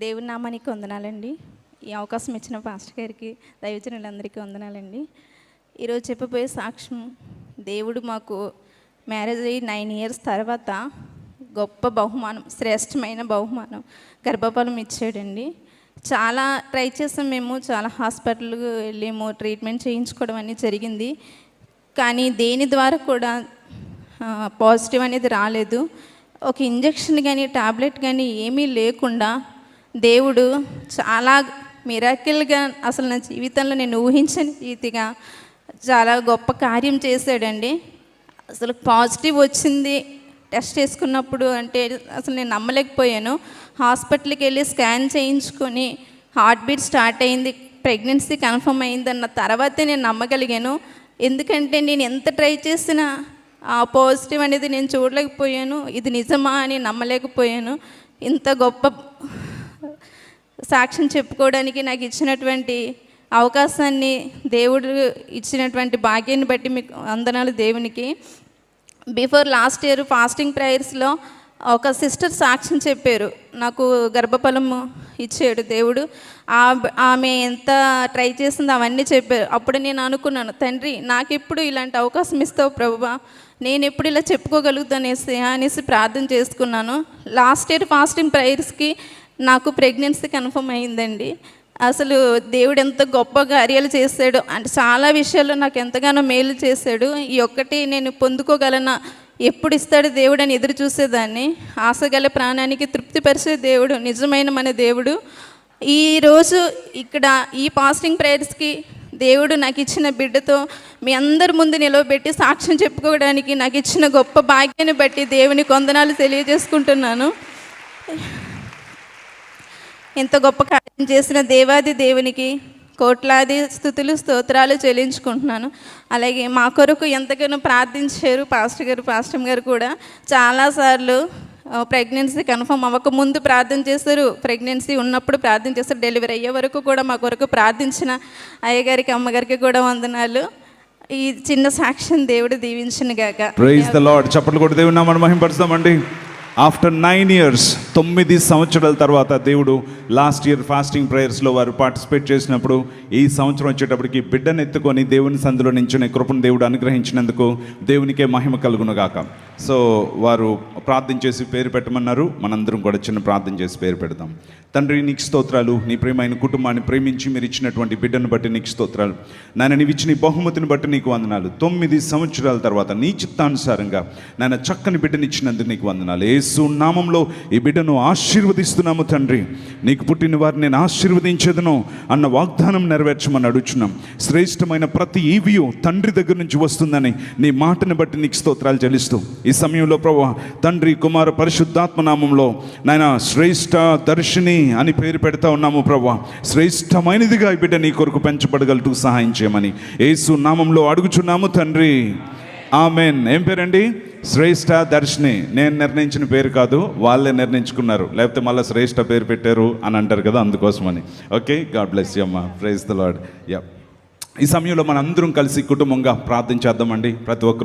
దేవుని నామానికి వందనాలండి. ఈ అవకాశం ఇచ్చిన పాస్టర్ గారికి, దైవజనులందరికీ వందనాలండి. ఈరోజు చెప్పబోయే సాక్ష్యం, దేవుడు మాకు మ్యారేజ్ అయ్యి 9 years తర్వాత గొప్ప బహుమానం, శ్రేష్టమైన బహుమానం గర్భఫలం ఇచ్చాడండి. చాలా ట్రై చేసాం మేము, చాలా హాస్పిటల్కి వెళ్ళాము, ట్రీట్మెంట్ చేయించుకోవడం అనేది జరిగింది. కానీ దేని ద్వారా కూడా పాజిటివ్ అనేది రాలేదు. ఒక ఇంజెక్షన్ కానీ టాబ్లెట్ కానీ ఏమీ లేకుండా దేవుడు చాలా మిరాకిల్గా, అసలు నా జీవితంలో నేను ఊహించని రీతిగా చాలా గొప్ప కార్యం చేశాడండి. అసలు పాజిటివ్ వచ్చింది టెస్ట్ చేసుకున్నప్పుడు అంటే అసలు నేను నమ్మలేకపోయాను. హాస్పిటల్కి వెళ్ళి స్కాన్ చేయించుకొని హార్ట్ బీట్ స్టార్ట్ అయింది, ప్రెగ్నెన్సీ కన్ఫర్మ్ అయిందన్న తర్వాతే నేను నమ్మగలిగాను. ఎందుకంటే నేను ఎంత ట్రై చేసినా ఆ పాజిటివ్ అనేది నేను చూడలేకపోయాను. ఇది నిజమా అని నమ్మలేకపోయాను. ఇంత గొప్ప సాక్ష్యం చెప్పుకోవడానికి నాకు ఇచ్చినటువంటి అవకాశాన్ని, దేవుడు ఇచ్చినటువంటి భాగ్యాన్ని బట్టి మీకు వందనాలు దేవునికి. బిఫోర్ లాస్ట్ ఇయర్ ఫాస్టింగ్ ప్రేయర్స్లో ఒక సిస్టర్ సాక్ష్యం చెప్పారు, నాకు గర్భఫలం ఇచ్చాడు దేవుడు, ఆమె ఎంత ట్రై చేసిందో అవన్నీ చెప్పారు. అప్పుడు నేను అనుకున్నాను, తండ్రి నాకు ఎప్పుడు ఇలాంటి అవకాశం ఇస్తావు ప్రభువా, నేను ఎప్పుడు ఇలా చెప్పుకోగలుగుతాను అనేసి ప్రార్థన చేసుకున్నాను. లాస్ట్ ఇయర్ ఫాస్టింగ్ ప్రేయర్స్కి నాకు ప్రెగ్నెన్సీ కన్ఫర్మ్ అయిందండి. అసలు దేవుడు ఎంత గొప్ప కార్యాలు చేశాడు అంటే చాలా విషయాల్లో నాకు ఎంతగానో మేలు చేశాడు. ఈ ఒక్కటి నేను పొందుకోగలనా, ఎప్పుడు ఇస్తాడు దేవుడు అని ఎదురు చూసేదాన్ని. ఆశగల ప్రాణానికి తృప్తిపరిచే దేవుడు, నిజమైన మన దేవుడు. ఈరోజు ఇక్కడ ఈ ఫాస్టింగ్ ప్రేయర్స్కి దేవుడు నాకు ఇచ్చిన బిడ్డతో మీ అందరి ముందు నిలవబెట్టి సాక్ష్యం చెప్పుకోవడానికి నాకు ఇచ్చిన గొప్ప భాగ్యాన్ని బట్టి దేవునికి వందనాలు తెలియజేసుకుంటున్నాను. ఎంత గొప్ప కార్యం చేసిన దేవాది దేవునికి కోట్లాది స్తుతులు స్తోత్రాలు చెల్లించుకుంటున్నాను. అలాగే మా కొరకు ఎంతగానో ప్రార్థించారు పాస్టర్ గారు కూడా. చాలాసార్లు ప్రెగ్నెన్సీ కన్ఫర్మ్ అవ్వకముందు ప్రార్థన చేస్తారు, ప్రెగ్నెన్సీ ఉన్నప్పుడు ప్రార్థన చేస్తారు, డెలివరీ అయ్యే వరకు కూడా మా కొరకు ప్రార్థించిన అయ్యగారికి అమ్మగారికి కూడా వందనాలు. ఈ చిన్న సాక్ష్యం దేవుడు దీవించును గాక. Praise the Lord. చప్పట్లు కొట్టి దేవుని నామమును మహిమపరుస్తామండి. ఆఫ్టర్ 9 years 9 సంవత్సరాల తర్వాత దేవుడు లాస్ట్ ఇయర్ ఫాస్టింగ్ ప్రేయర్స్లో వారు పార్టిసిపేట్ చేసినప్పుడు ఈ సంవత్సరం వచ్చేటప్పటికి బిడ్డను ఎత్తుకొని దేవుని సందులో నించునే కృపను దేవుడు అనుగ్రహించినందుకు దేవునికే మహిమ కలుగును గాక. సో వారు ప్రార్థన చేసి పేరు పెట్టమన్నారు. మనందరం కూడా చిన్న ప్రార్థన చేసి పేరు పెడదాం. తండ్రి నీకు స్తోత్రాలు, నీ ప్రేమైన కుటుంబాన్ని ప్రేమించి మీరు ఇచ్చినటువంటి బిడ్డను బట్టి నీకు స్తోత్రాలు. నాయన నీవు ఇచ్చిన బహుమతిని బట్టి నీకు వందనాలు. 9 సంవత్సరాల తర్వాత నీ చిత్తానుసారంగా నాయన చక్కని బిడ్డనిచ్చినందుకు నీకు వందనాలు. యేసు నామంలో ఈ బిడ్డను ఆశీర్వదిస్తున్నాము తండ్రి. నీకు పుట్టిన వారిని నేను ఆశీర్వదించేదను అన్న వాగ్దానం నెరవేర్చమని అడుగుచున్నాం. శ్రేష్టమైన ప్రతి ఈవియు తండ్రి దగ్గర నుంచి వస్తుందని నీ మాటను బట్టి నీకు స్తోత్రాలు చెల్లిస్తూ ఈ సమయంలో ప్రభువా తండ్రి కుమార పరిశుద్ధాత్మ నామంలో నాయన శ్రేష్ఠ దర్శిని అని పేరు పెడతా ఉన్నాము ప్రభువా. శ్రేష్టమైనదిగా ఈ బిడ్డ నీ కొరకు పెంచబడగలటూ సహాయం చేయమని యేసు నామంలో అడుగుచున్నాము తండ్రి, ఆమెన్. ఏం పేరండి? శ్రేష్ఠ దర్శిని. నేను నిర్ణయించిన పేరు కాదు, వాళ్ళే నిర్ణయించుకున్నారు. లేకపోతే మళ్ళీ శ్రేష్ఠ పేరు పెట్టారు అని అంటారు కదా, అందుకోసమని. ఓకే, గాడ్ బ్లెస్ యూ అమ్మా. Praise the Lord. యా, ఈ సమయంలో మనందరం కలిసి కుటుంబంగా ప్రార్థన చేద్దామండి. ప్రతి ఒక్కరు